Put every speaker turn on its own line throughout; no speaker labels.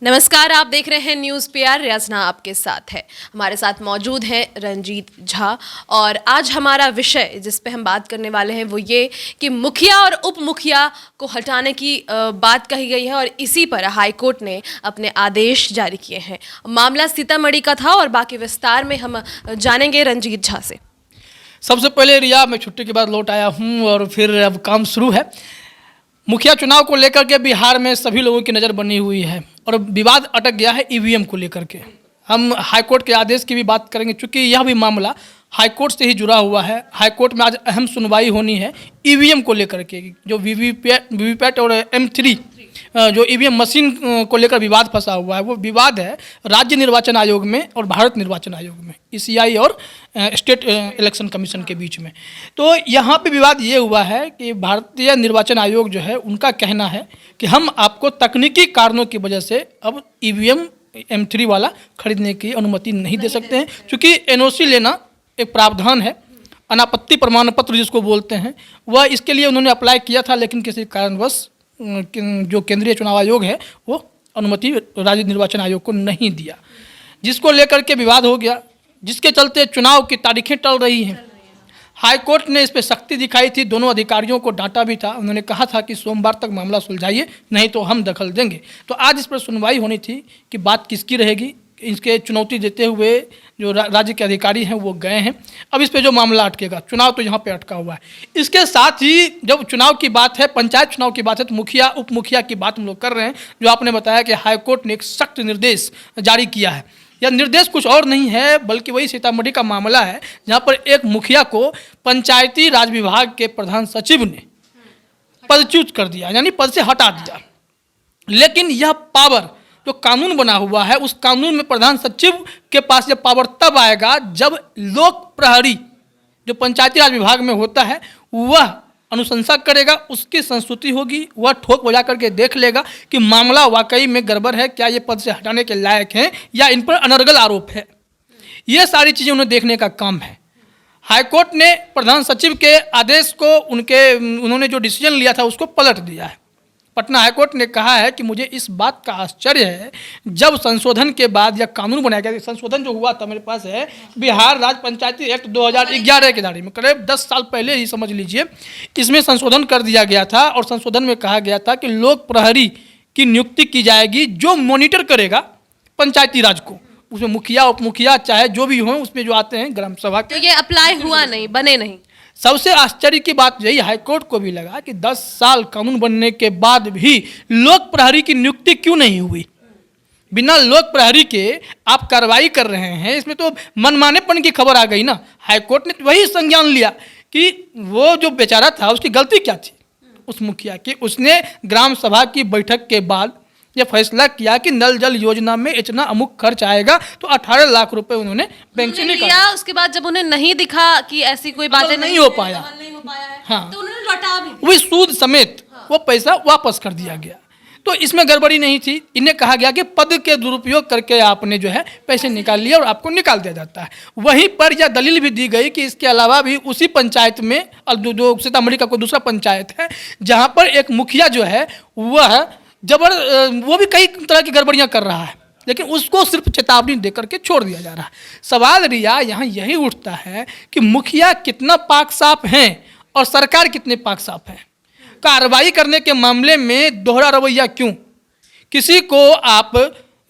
नमस्कार, आप देख रहे हैं न्यूज़ पीआर। रियाजना आपके साथ है। हमारे साथ मौजूद है रंजीत झा और आज हमारा विषय जिस पे हम बात करने वाले हैं वो ये कि मुखिया और उप मुखिया को हटाने की बात कही गई है और इसी पर हाईकोर्ट ने अपने आदेश जारी किए हैं। मामला सीतामढ़ी का था और बाकी विस्तार में हम जानेंगे रंजीत झा से।
सबसे पहले रिया, मैं छुट्टी के बाद लौट आया हूँ और फिर अब काम शुरू है। मुखिया चुनाव को लेकर के बिहार में सभी लोगों की नज़र बनी हुई है और विवाद अटक गया है ईवीएम को लेकर के। हम हाईकोर्ट के आदेश की भी बात करेंगे, चूँकि यह भी मामला हाईकोर्ट से ही जुड़ा हुआ है। हाईकोर्ट में आज अहम सुनवाई होनी है ईवीएम को लेकर के। जो वीवीपैट और M3 जो ईवीएम मशीन को लेकर विवाद फंसा हुआ है, वो विवाद है राज्य निर्वाचन आयोग में और भारत निर्वाचन आयोग में, ECI और स्टेट इलेक्शन कमीशन के बीच में। तो यहाँ पे विवाद ये हुआ है कि भारतीय निर्वाचन आयोग जो है, उनका कहना है कि हम आपको तकनीकी कारणों की वजह से अब EVM M3 वाला खरीदने की अनुमति नहीं दे सकते हैं, क्योंकि NOC लेना एक प्रावधान है, अनापत्ति प्रमाण पत्र जिसको बोलते हैं। वह इसके लिए उन्होंने अप्लाई किया था, लेकिन किसी कारणवश जो केंद्रीय चुनाव आयोग है वो अनुमति राज्य निर्वाचन आयोग को नहीं दिया, जिसको लेकर के विवाद हो गया, जिसके चलते चुनाव की तारीखें टल रही हैं। हाईकोर्ट ने इस पर सख्ती दिखाई थी, दोनों अधिकारियों को डांटा भी था। उन्होंने कहा था कि सोमवार तक मामला सुलझाइए, नहीं तो हम दखल देंगे। तो आज इस पर सुनवाई होनी थी कि बात किसकी रहेगी। इसके चुनौती देते हुए जो राज्य के अधिकारी हैं वो गए हैं। अब इस पे जो मामला अटकेगा, चुनाव तो यहाँ पे अटका हुआ है। इसके साथ ही जब चुनाव की बात है, पंचायत चुनाव की बात है, तो मुखिया उप मुखिया की बात हम लोग कर रहे हैं। जो आपने बताया कि हाईकोर्ट ने एक सख्त निर्देश जारी किया है। यह निर्देश कुछ और नहीं है बल्कि वही सीतामढ़ी का मामला है, जहाँ पर एक मुखिया को पंचायती राज विभाग के प्रधान सचिव ने पदच्युत कर दिया, यानी पद से हटा दिया। लेकिन यह पावर जो कानून बना हुआ है, उस कानून में प्रधान सचिव के पास यह पावर तब आएगा जब लोक प्रहरी जो पंचायती राज विभाग में होता है वह अनुशंसा करेगा, उसकी संस्तुति होगी, वह ठोक बजा करके देख लेगा कि मामला वाकई में गड़बड़ है, क्या ये पद से हटाने के लायक हैं या इन पर अनर्गल आरोप है। ये सारी चीज़ें उन्हें देखने का काम है। हाईकोर्ट ने प्रधान सचिव के आदेश को उन्होंने जो डिसीजन लिया था उसको पलट दिया है। पटना हाईकोर्ट ने कहा है कि मुझे इस बात का आश्चर्य है, जब संशोधन के बाद यह कानून बनाया गया, संशोधन जो हुआ था मेरे पास है बिहार राज्य पंचायती एक्ट 2011 के दायरे में, करीब 10 साल पहले ही समझ लीजिए, इसमें संशोधन कर दिया गया था। और संशोधन में कहा गया था कि लोक प्रहरी की नियुक्ति की जाएगी जो मॉनिटर करेगा पंचायती राज को। उसमें मुखिया उप मुखिया चाहे जो भी हों, उसमें जो आते हैं ग्राम सभा के।
तो ये अप्लाई हुआ नहीं, बने नहीं।
सबसे आश्चर्य की बात यही हाईकोर्ट को भी लगा कि 10 साल कानून बनने के बाद भी लोक प्रहरी की नियुक्ति क्यों नहीं हुई। बिना लोक प्रहरी के आप कार्रवाई कर रहे हैं, इसमें तो मनमानेपन की खबर आ गई ना। हाईकोर्ट ने वही संज्ञान लिया कि वो जो बेचारा था उसकी गलती क्या थी, उस मुखिया की। उसने ग्राम सभा की बैठक के बाद यह फैसला किया कि नल जल योजना में इतना अमुक खर्च आएगा, तो 18 लाख रुपए उन्होंने बैंक से निकाला।
उसके बाद जब उन्हें नहीं दिखा कि ऐसी कोई बातें
नहीं हो पाया,
हाँ, तो उन्होंने लौटा भी,
वही सूद समेत वो पैसा वापस कर दिया गया। तो इसमें गड़बड़ी नहीं थी। इन्हें कहा गया कि पद के दुरुपयोग करके आपने जो है पैसे निकाल लिए और आपको निकाल दिया जाता है। वहीं पर यह दलील भी दी गई कि इसके अलावा भी उसी पंचायत में जो सीतामढ़ी का कोई दूसरा पंचायत है, जहाँ पर एक मुखिया जो है वह वो भी कई तरह की गड़बड़ियाँ कर रहा है, लेकिन उसको सिर्फ चेतावनी देकर के छोड़ दिया जा रहा है। सवाल रिया यहाँ यही उठता है कि मुखिया कितना पाक साफ हैं और सरकार कितने पाक साफ है। कार्रवाई करने के मामले में दोहरा रवैया क्यों? किसी को आप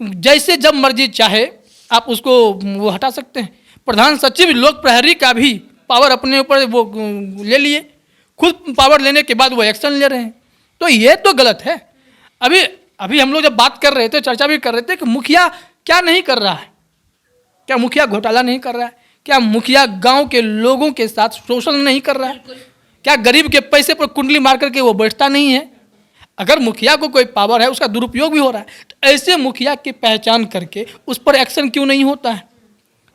जैसे जब मर्जी चाहे आप उसको वो हटा सकते हैं। प्रधान सचिव लोक प्रहरी का भी पावर अपने ऊपर वो ले लिए, खुद पावर लेने के बाद वो एक्शन ले रहे हैं, तो ये तो गलत है। अभी हम लोग जब बात कर रहे थे, चर्चा भी कर रहे थे कि मुखिया क्या नहीं कर रहा है। क्या मुखिया घोटाला नहीं कर रहा है? क्या मुखिया गांव के लोगों के साथ शोषण नहीं कर रहा है? क्या गरीब के पैसे पर कुंडली मार करके वो बैठता नहीं है? अगर मुखिया को कोई पावर है, उसका दुरुपयोग भी हो रहा है, तो ऐसे मुखिया की पहचान करके उस पर एक्शन क्यों नहीं होता है?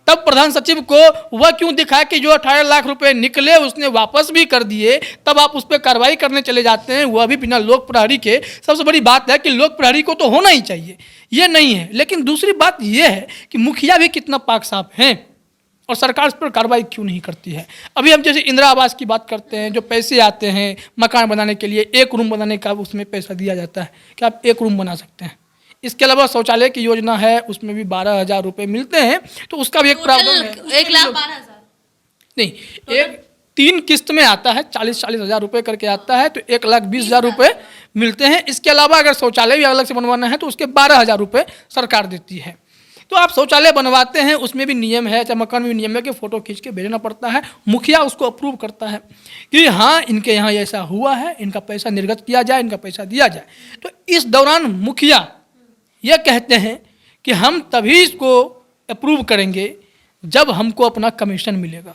तब प्रधान सचिव को वह क्यों दिखाया कि जो 18 लाख रुपए निकले उसने वापस भी कर दिए, तब आप उस पर कार्रवाई करने चले जाते हैं, वह भी बिना लोक प्रहरी के। सबसे बड़ी बात है कि लोक प्रहरी को तो होना ही चाहिए, ये नहीं है। लेकिन दूसरी बात यह है कि मुखिया भी कितना पाक साफ हैं और सरकार उस पर कार्रवाई क्यों नहीं करती है। अभी हम जैसे इंदिरा आवास की बात करते हैं, जो पैसे आते हैं मकान बनाने के लिए, एक रूम बनाने का उसमें पैसा दिया जाता है कि आप एक रूम बना सकते हैं। इसके अलावा शौचालय की योजना है, उसमें भी 12,000 रुपये मिलते हैं, तो उसका भी एक प्रॉब्लम है।
1,12,000
नहीं, एक 3 किस्त में आता है, 40-40 हज़ार रुपये करके आता है, तो 1,20,000 रुपये मिलते हैं। इसके अलावा अगर शौचालय भी अलग से बनवाना है तो उसके 12,000 रुपये सरकार देती है। तो आप शौचालय बनवाते हैं, उसमें भी नियम है, चाहे मकान में भी नियम है कि फ़ोटो खींच के भेजना पड़ता है। मुखिया उसको अप्रूव करता है कि हाँ इनके यहाँ ऐसा हुआ है, इनका पैसा निर्गत किया जाए, इनका पैसा दिया जाए। तो इस दौरान मुखिया ये कहते हैं कि हम तभी इसको अप्रूव करेंगे जब हमको अपना कमीशन मिलेगा।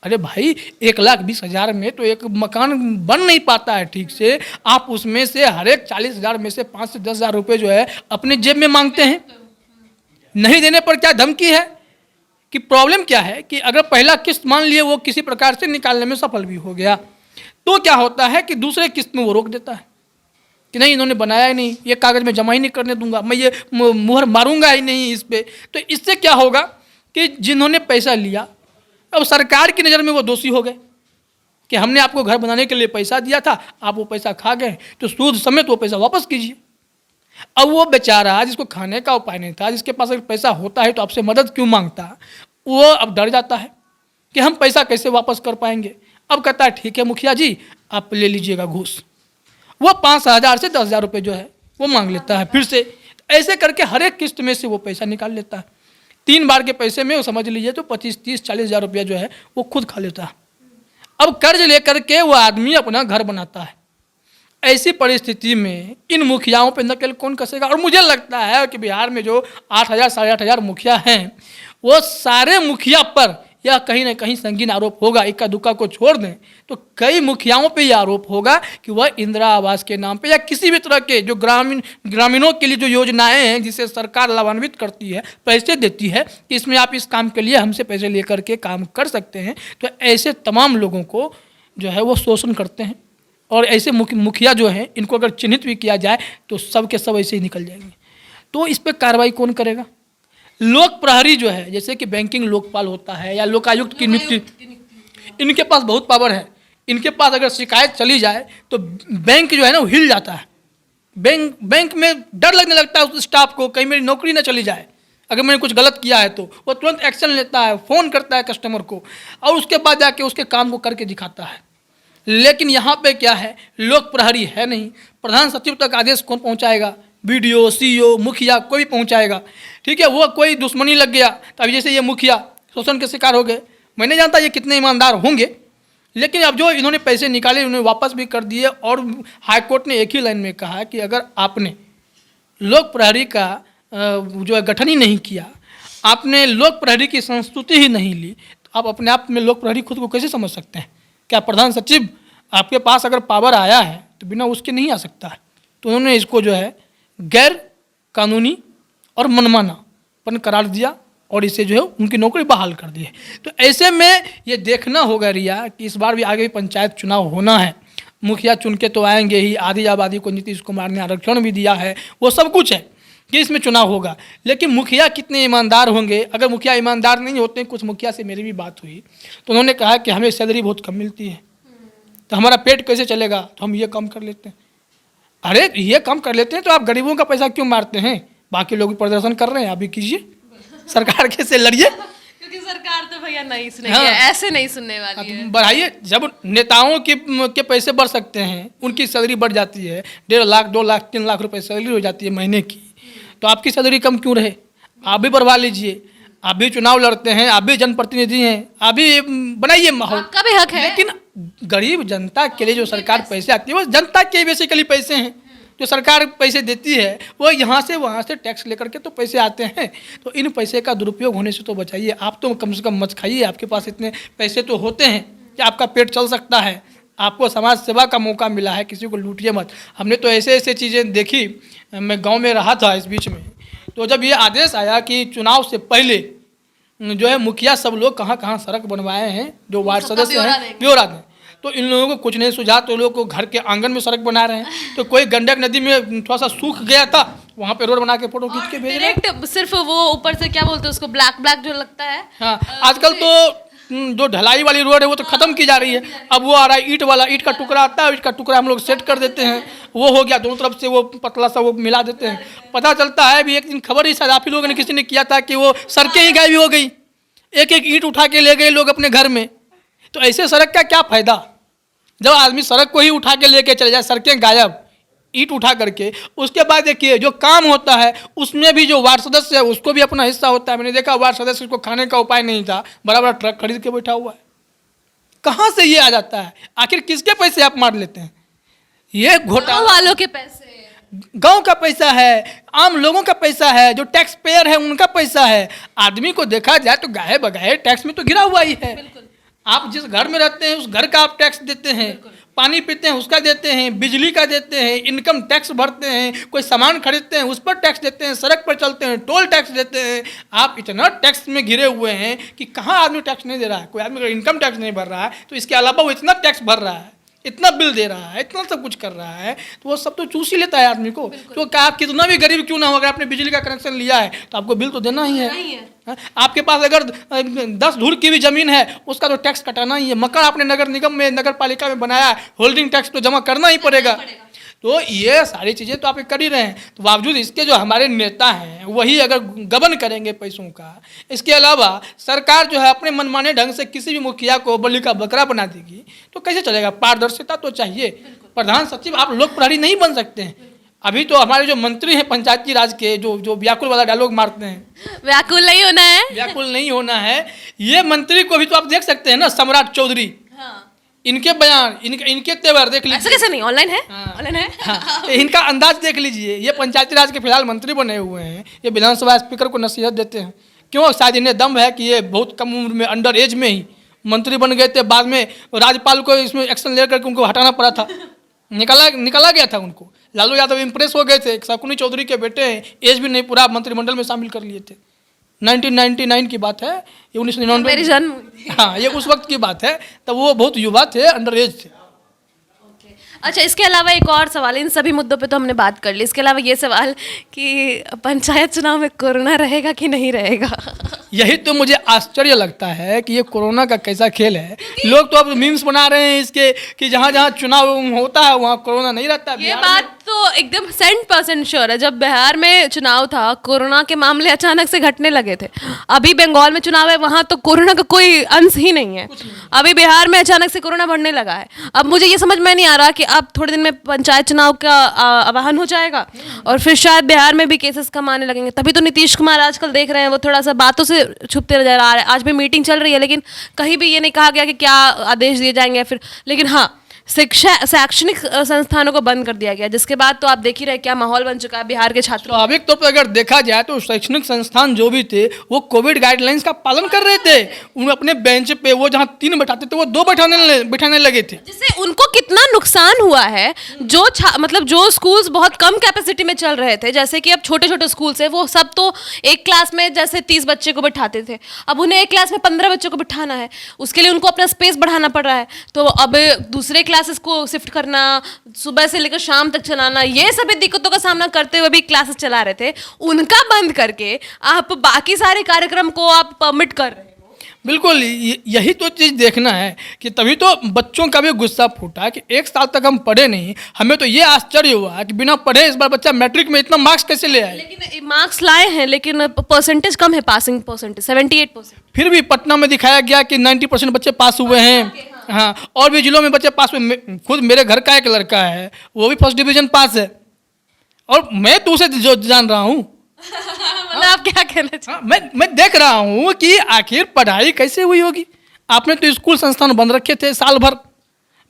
अरे भाई, 1,20,000 में तो एक मकान बन नहीं पाता है ठीक से, आप उसमें से हर एक 40,000 में से 5 से 10,000 रुपये जो है अपने जेब में मांगते हैं। नहीं देने पर क्या धमकी है कि प्रॉब्लम क्या है कि अगर पहला किस्त मान लिए वो किसी प्रकार से निकालने में सफल भी हो गया, तो क्या होता है कि दूसरे किस्त में वो रोक देता है कि नहीं इन्होंने बनाया ही नहीं, ये कागज़ में जमा ही नहीं करने दूंगा, मैं ये मुहर मारूंगा ही नहीं इस पर। तो इससे क्या होगा कि जिन्होंने पैसा लिया अब सरकार की नज़र में वो दोषी हो गए कि हमने आपको घर बनाने के लिए पैसा दिया था, आप वो पैसा खा गए, तो सूद समेत वो पैसा वापस कीजिए। अब वो बेचारा जिसको खाने का उपाय नहीं था, जिसके पास अगर पैसा होता है तो आपसे मदद क्यों मांगता, वो अब डर जाता है कि हम पैसा कैसे वापस कर पाएंगे। अब कहता है ठीक है मुखिया जी, आप ले लीजिएगा घूस। वो 5,000 से 10,000 रुपये जो है वो मांग लेता है फिर से। ऐसे करके हर एक किस्त में से वो पैसा निकाल लेता है। 3 बार के पैसे में वो समझ लीजिए तो 25, 30, 40 हज़ार रुपया जो है वो खुद खा लेता है। अब कर्ज लेकर के वो आदमी अपना घर बनाता है। ऐसी परिस्थिति में इन मुखियाओं पे नकेल कौन कसेगा? और मुझे लगता है कि बिहार में जो 8,000 साढ़े 8,000 मुखिया हैं, वो सारे मुखिया पर या कहीं ना कहीं संगीन आरोप होगा। इक्का दुक्का को छोड़ दें तो कई मुखियाओं पे यह आरोप होगा कि वह इंदिरा आवास के नाम पे या किसी भी तरह के जो ग्रामीणों के लिए जो योजनाएं हैं जिसे सरकार लाभान्वित करती है, पैसे देती है कि इसमें आप इस काम के लिए हमसे पैसे लेकर के काम कर सकते हैं, तो ऐसे तमाम लोगों को जो है वो शोषण करते हैं। और ऐसे मुखिया जो हैं इनको अगर चिन्हित भी किया जाए तो सब के सब ऐसे ही निकल जाएंगे। तो इस पर कार्रवाई कौन करेगा? लोक प्रहरी जो है, जैसे कि बैंकिंग लोकपाल होता है या लोकायुक्त की नियुक्ति, इनके पास बहुत पावर है। इनके पास अगर शिकायत चली जाए तो बैंक जो है ना वो हिल जाता है। बैंक में डर लगने लगता है उस स्टाफ को, कहीं मेरी नौकरी ना चली जाए। अगर मैंने कुछ गलत किया है तो वो तुरंत एक्शन लेता है, फ़ोन करता है कस्टमर को और उसके बाद जाके उसके काम को करके दिखाता है। लेकिन यहाँ पे क्या है, लोक प्रहरी है नहीं। प्रधान सचिव तक आदेश कौन पहुँचाएगा? बीडीओ, सीईओ, मुखिया कोई भी पहुँचाएगा। ठीक है, वो कोई दुश्मनी लग गया तो अभी जैसे ये मुखिया शोषण के शिकार हो गए। मैं नहीं जानता ये कितने ईमानदार होंगे, लेकिन अब जो इन्होंने पैसे निकाले उन्हें वापस भी कर दिए। और हाईकोर्ट ने एक ही लाइन में कहा कि अगर आपने लोक प्रहरी का जो है गठन ही नहीं किया, आपने लोक प्रहरी की संस्तुति ही नहीं ली, तो आप अपने आप में लोक प्रहरी खुद को कैसे समझ सकते हैं? क्या प्रधान सचिव आपके पास अगर पावर आया है तो बिना उसके नहीं आ सकता है? तो उन्होंने इसको जो है गैर कानूनी और मनमानापन करार दिया और इसे जो है उनकी नौकरी बहाल कर दी है। तो ऐसे में ये देखना होगा रिया कि इस बार भी आगे भी पंचायत चुनाव होना है। मुखिया चुन के तो आएंगे ही, आधी आबादी को नीतीश कुमार ने आरक्षण भी दिया है, वो सब कुछ है कि इसमें चुनाव होगा। लेकिन मुखिया कितने ईमानदार होंगे? अगर मुखिया ईमानदार नहीं होते, कुछ मुखिया से मेरी भी बात हुई तो उन्होंने कहा कि हमें सैलरी बहुत कम मिलती है तो हमारा पेट कैसे चलेगा, तो हम ये काम कर लेते हैं। अरे ये काम कर लेते हैं तो आप गरीबों का पैसा क्यों मारते हैं? बाकी लोग प्रदर्शन कर रहे हैं, आप भी कीजिए, सरकार के से लड़िए,
क्योंकि सरकार तो भैया नहीं सुनेगी।
हाँ।
ऐसे नहीं सुनने वाली है।
बढ़ाइए। जब नेताओं के पैसे बढ़ सकते हैं, उनकी सैलरी बढ़ जाती है, 1.5 लाख 2 लाख 3 लाख रुपए सैलरी हो जाती है महीने की, तो आपकी सैलरी कम क्यों रहे? आप भी बढ़वा लीजिए। आप भी चुनाव लड़ते हैं, आप भी जनप्रतिनिधि हैं, आप भी बनाइए माहौल,
आपका भी हक है।
लेकिन गरीब जनता के लिए जो सरकार पैसे आती है वो जनता के बेसिकली पैसे हैं। जो सरकार पैसे देती है वो यहाँ से वहाँ से टैक्स लेकर के तो पैसे आते हैं। तो इन पैसे का दुरुपयोग होने से तो बचाइए। आप तो कम से कम मत खाइए, आपके पास इतने पैसे तो होते हैं कि आपका पेट चल सकता है। आपको समाज सेवा का मौका मिला है, किसी को लूटिए मत। हमने तो ऐसे ऐसे चीज़ें देखी। मैं गाँव में रहा था इस बीच में, तो जब ये आदेश आया कि चुनाव से पहले जो है मुखिया सब लोग कहाँ कहाँ सड़क बनवाए हैं, जो वार्ड सदस्य हैं ब्यौरा दें, तो इन लोगों को कुछ नहीं सुझा, तो लोग को घर के आंगन में सड़क बना रहे हैं। तो कोई गंडक नदी में थोड़ा सा सूख गया था, वहाँ पे रोड बना के फोटो खींच के भेज रहे हैं।
डायरेक्ट सिर्फ वो ऊपर से क्या बोलते हैं उसको, ब्लैक जो लगता है।
हाँ, आजकल तो जो ढलाई वाली रोड है वो तो ख़त्म की जा रही है। अब वो आ रहा है ईंट वाला, ईंट का टुकड़ा आता है, ईंट का टुकड़ा हम लोग सेट कर देते हैं, वो हो गया, दोनों तरफ से वो पतला सा वो मिला देते हैं। पता चलता है भी एक दिन खबर ही शायद आप ही लोगों ने किसी ने किया था कि वो सड़कें ही गायब हो गई, एक एक ईंट उठा के ले गए लोग अपने घर में। तो ऐसे सड़क का क्या फ़ायदा जब आदमी सड़क को ही उठा के लेके चले जाए, सड़कें गायब ईंट उठा करके। उसके बाद देखिए जो काम होता है उसमें भी जो वार्ड सदस्य है उसको भी अपना हिस्सा होता है। मैंने देखा वार्ड सदस्य को खाने का उपाय नहीं था, बड़ा बड़ा ट्रक खरीद के बैठा हुआ है। कहाँ से ये आ जाता है? आखिर किसके पैसे आप मार लेते हैं? ये घोटाला
वालों के पैसे,
गांव का पैसा है, आम लोगों का पैसा है, जो टैक्स पेयर है उनका पैसा है। आदमी को देखा जाए तो गाहे बगाहे टैक्स में तो गिरा हुआ ही है। आप जिस घर में रहते हैं उस घर का आप टैक्स देते हैं, पानी पीते हैं उसका देते हैं, बिजली का देते हैं, इनकम टैक्स भरते हैं, कोई सामान खरीदते हैं उस पर टैक्स देते हैं, सड़क पर चलते हैं टोल टैक्स देते हैं। आप इतना टैक्स में घिरे हुए हैं कि कहाँ आदमी टैक्स नहीं दे रहा है। कोई आदमी अगर इनकम टैक्स नहीं भर रहा है तो इसके अलावा वो इतना टैक्स भर रहा है, इतना बिल दे रहा है, इतना सब कुछ कर रहा है, तो वो सब तो चूस ही लेता है आदमी को। तो क्या आप कितना भी गरीब क्यों ना हो, अगर आपने बिजली का कनेक्शन लिया है तो आपको बिल तो देना ही है। हाँ? आपके पास अगर 10 धूर की भी जमीन है उसका तो टैक्स कटाना ही है। मकान आपने नगर निगम में, नगर पालिका में बनाया है, होल्डिंग टैक्स तो जमा करना ही पड़ेगा। तो ये सारी चीज़ें तो आप कर ही रहे हैं। तो बावजूद इसके जो हमारे नेता हैं वही अगर गबन करेंगे पैसों का, इसके अलावा सरकार जो है अपने मनमाने ढंग से किसी भी मुखिया को बलि का बकरा बना देगी तो कैसे चलेगा? पारदर्शिता तो चाहिए। प्रधान सचिव आप लोक प्रहरी नहीं बन सकते हैं। अभी तो हमारे जो मंत्री हैं पंचायती राज के जो व्याकुल वाला डायलॉग मारते हैं,
व्याकुल नहीं होना है,
व्याकुल नहीं होना है। ये मंत्री को भी तो आप देख सकते हैं ना, सम्राट चौधरी, इनके बयान, इनके तेवर देख लीजिए।
ऐसा कैसे नहीं? ऑनलाइन है,
ऑनलाइन है। हाँ, इनका अंदाज देख लीजिए। ये पंचायती राज के फिलहाल मंत्री बने हुए हैं, ये विधानसभा स्पीकर को नसीहत देते हैं। क्यों? शायद इन्हें दम है कि ये बहुत कम उम्र में, अंडर एज में ही मंत्री बन गए थे। बाद में राज्यपाल को इसमें एक्शन लेकर के उनको हटाना पड़ा था, निकाला गया था उनको। लालू यादव इंप्रेस हो गए थे, शकुनी चौधरी के बेटे हैं, एज भी नहीं पूरा, मंत्रिमंडल में शामिल कर लिए थे। 1999 की बात है, ये 1999
मेरी जन्म।
हाँ, ये उस वक्त की बात है, तब वो बहुत युवा थे, अंडर एज थे।
अच्छा, इसके अलावा एक और सवाल, इन सभी मुद्दों पे तो हमने बात कर ली, इसके अलावा ये सवाल कि पंचायत चुनाव में कोरोना रहेगा कि नहीं रहेगा?
यही तो मुझे आश्चर्य लगता है कि ये कोरोना का कैसा खेल है। लोग तो अब मीम्स बना रहे हैं इसके कि जहाँ जहाँ चुनाव होता है वहाँ कोरोना नहीं रहता।
ये बात तो एकदम 100% श्योर है। जब बिहार में चुनाव था कोरोना के मामले अचानक से घटने लगे थे। अभी बंगाल में चुनाव है, वहाँ तो कोरोना का कोई अंश ही नहीं है। अभी बिहार में अचानक से कोरोना बढ़ने लगा है। अब मुझे ये समझ में नहीं आ रहा कि अब थोड़े दिन में पंचायत चुनाव का आह्वान हो जाएगा और फिर शायद बिहार में भी केसेस कम आने लगेंगे। तभी तो नीतीश कुमार आजकल देख रहे हैं वो थोड़ा सा बातों से छुपते नजर आ रहे हैं। आज भी मीटिंग चल रही है लेकिन कहीं भी ये नहीं कहा गया कि क्या आदेश दिए जाएंगे फिर। लेकिन हाँ, शैक्षणिक संस्थानों को बंद कर दिया गया, जिसके बाद तो आप देख ही रहे क्या माहौल बन चुका है बिहार के छात्रों।
स्वाभाविक तौर पर अगर देखा जाए तो शैक्षणिक संस्थान जो भी थे वो कोविड गाइडलाइंस का पालन कर रहे थे। उन अपने बेंच पे वो जहाँ 3 बैठाते थे वो 2 बैठाने लगे थे,
जिससे उनको कितना नुकसान हुआ है। जो मतलब जो स्कूल्स बहुत कम कैपेसिटी में चल रहे थे, जैसे कि अब छोटे छोटे स्कूल्स है, वो सब तो एक क्लास में जैसे 30 बच्चे को बिठाते थे, अब उन्हें एक क्लास में 15 बच्चों को बिठाना है। उसके लिए उनको अपना स्पेस बढ़ाना पड़ रहा है। तो अब दूसरे क्लासेस को शिफ्ट करना, सुबह से लेकर शाम तक चलाना, ये सभी दिक्कतों का सामना करते हुए भी क्लासेस चला रहे थे। उनका बंद करके आप बाकी सारे कार्यक्रम को आप परमिट कर रहे हो।
बिल्कुल, यही तो चीज़ देखना है कि तभी तो बच्चों का भी गुस्सा फूटा कि 1 साल तक हम पढ़े नहीं। हमें तो ये आश्चर्य हुआ कि बिना पढ़े इस बार बच्चा मैट्रिक में इतना मार्क्स कैसे ले आए।
लेकिन मार्क्स लाए हैं लेकिन परसेंटेज कम है, पासिंग परसेंटेज 78%।
फिर भी पटना में दिखाया गया कि 90% बच्चे पास हुए हैं। हाँ, और भी जिलों में बच्चे पास हुए। खुद मेरे घर का एक लड़का है, वो भी फर्स्ट डिवीजन पास है, और मैं तो उसे जो जान रहा हूँ।
मतलब आप क्या कहना चाहते?
मैं देख रहा हूँ कि आखिर पढ़ाई कैसे हुई होगी। आपने तो स्कूल संस्थान बंद रखे थे साल भर।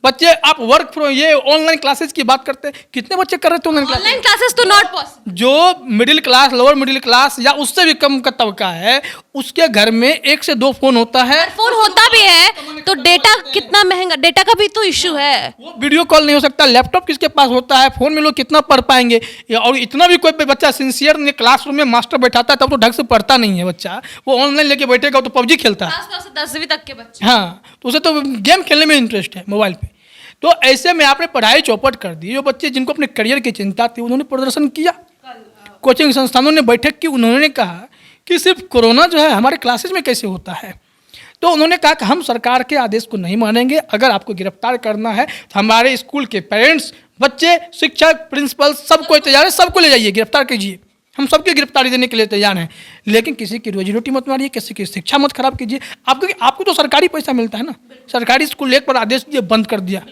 बच्चे आप वर्क फ्रॉम, ये ऑनलाइन क्लासेस की बात करते हैं, कितने बच्चे कर रहे थे
ऑनलाइन क्लासेस? तो नॉट पॉसिबल।
जो middle class, lower middle class या उससे भी कम का तबका है, उसके घर में 1 से 2 फोन होता है।
फोन होता भी है तो डेटा कितना महंगा, डेटा का भी तो इशू है।
वो वीडियो कॉल नहीं हो सकता, लैपटॉप किसके पास होता है, फोन में लोग कितना पढ़ पाएंगे। और इतना भी कोई बच्चा सिंसियर नहीं, क्लासरूम में मास्टर बैठाता है तब तो ढंग से पढ़ता नहीं है बच्चा। वो ऑनलाइन लेके बैठेगा तो पबजी खेलता है।
10वीं तक के बच्चे।
हाँ, तो उसे तो गेम खेलने में इंटरेस्ट है मोबाइल पे। तो ऐसे में आपने पढ़ाई चौपट कर दी। जो बच्चे जिनको अपने करियर की चिंता थी उन्होंने प्रदर्शन किया। कोचिंग संस्थानों ने बैठक की, उन्होंने कहा कि सिर्फ कोरोना जो है हमारे क्लासेज में कैसे होता है। तो उन्होंने कहा कि हम सरकार के आदेश को नहीं मानेंगे, अगर आपको गिरफ्तार करना है तो हमारे स्कूल के पेरेंट्स, बच्चे, शिक्षक, प्रिंसिपल सब कोई तैयार है, सबको ले जाइए, गिरफ्तार कीजिए, हम सबकी गिरफ्तारी देने के लिए तैयार हैं, लेकिन किसी की रोजी रोटी मत मारिए, किसी की शिक्षा मत खराब कीजिए। आपको तो सरकारी पैसा मिलता है ना, सरकारी स्कूल एक पर आदेश दिए बंद कर दिया,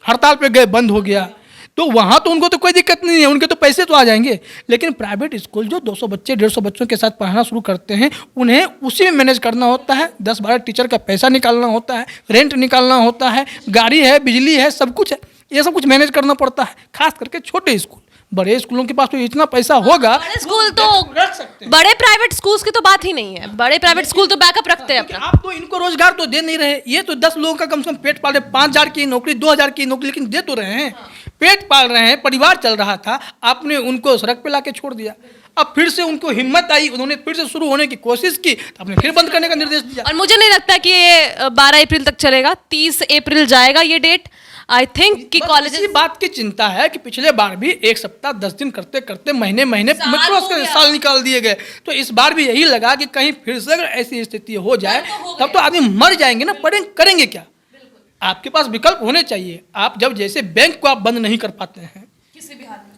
हड़ताल पे गए बंद हो गया, तो वहाँ तो उनको तो कोई दिक्कत नहीं है, उनके तो पैसे तो आ जाएंगे। लेकिन प्राइवेट स्कूल जो 200 बच्चे 150 बच्चों के साथ पढ़ाना शुरू करते हैं, उन्हें उसी में मैनेज करना होता है, 10-12 टीचर का पैसा निकालना होता है, रेंट निकालना होता है, गाड़ी है, बिजली है, सब कुछ है, ये सब कुछ मैनेज करना पड़ता है, खास करके छोटे स्कूल। बड़े स्कूलों के पास तो इतना पैसा होगा,
बड़े स्कूल तो
रख सकते हैं।
बड़े प्राइवेट स्कूल्स की तो बात ही नहीं है, बड़े प्राइवेट स्कूल तो बैकअप रखते हैं अपना।
आप तो इनको रोजगार तो दे नहीं रहे, ये तो 10 लोगों का कम से कम पेट पाल रहे, 5,000 की नौकरी, 2,000 की नौकरी, लेकिन दे तो रहे हैं, पेट पाल रहे हैं, परिवार चल रहा था, आपने उनको सड़क पे लाके छोड़ दिया। अब फिर से उनको हिम्मत आई, उन्होंने फिर से शुरू होने की कोशिश की, तो आपने फिर बंद करने का निर्देश दिया।
और मुझे नहीं लगता कि ये 12 अप्रैल तक चलेगा, 30 अप्रैल जाएगा ये डेट। आई थिंक कि कॉलेज
इसी बात की चिंता है कि पिछले बार भी 1 सप्ताह 10 दिन करते करते महीने साल निकाल दिए गए, तो इस बार भी यही लगा कि कहीं फिर से अगर ऐसी स्थिति हो जाए तब तो आदमी मर जाएंगे ना, करेंगे क्या? आपके पास विकल्प होने चाहिए। आप जब जैसे बैंक को आप बंद नहीं कर पाते हैं,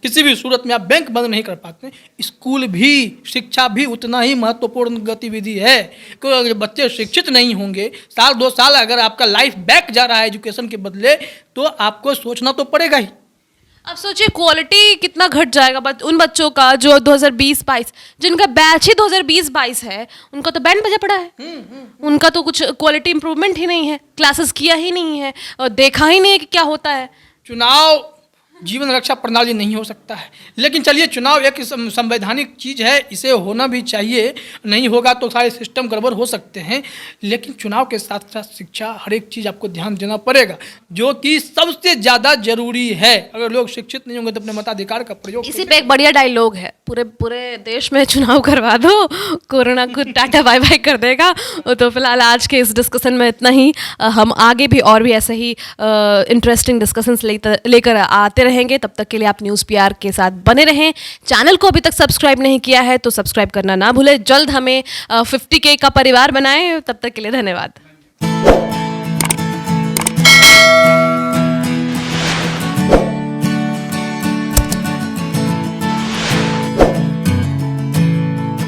किसी भी सूरत में आप बैंक बंद नहीं कर पाते, स्कूल भी, शिक्षा भी उतना ही महत्वपूर्ण गतिविधि है, क्योंकि अगर बच्चे शिक्षित नहीं होंगे, 1-2 साल अगर आपका लाइफ बैक जा रहा है एजुकेशन के बदले, तो आपको सोचना तो पड़ेगा ही।
अब सोचिए क्वालिटी कितना घट जाएगा उन बच्चों का जो 2020-22, जिनका बैच ही 2020-22 है, उनका तो बैंड बजा पड़ा है, उनका तो कुछ क्वालिटी इंप्रूवमेंट ही नहीं है, क्लासेस किया ही नहीं है और देखा ही नहीं है कि क्या होता है।
चुनाव जीवन रक्षा प्रणाली नहीं हो सकता है, लेकिन चलिए चुनाव एक संवैधानिक चीज़ है, इसे होना भी चाहिए, नहीं होगा तो सारे सिस्टम गड़बड़ हो सकते हैं, लेकिन चुनाव के साथ साथ शिक्षा, हर एक चीज़ आपको ध्यान देना पड़ेगा, जो कि सबसे ज़्यादा जरूरी है। अगर लोग शिक्षित नहीं होंगे तो अपने मताधिकार का प्रयोग।
इसी पे एक बढ़िया डायलॉग है, पूरे देश में चुनाव करवा दो, कोरोना को टाटा बाय बाय कर देगा। तो फिलहाल आज के इस डिस्कशन में इतना ही, हम आगे भी और भी ऐसे ही इंटरेस्टिंग डिस्कशंस लेकर आते रहेंगे। तब तक के लिए आप न्यूज़ पीआर के साथ बने रहें। चैनल को अभी तक सब्सक्राइब नहीं किया है तो सब्सक्राइब करना ना भूलें। जल्द हमें 50K का परिवार बनाएं। तब तक के लिए धन्यवाद।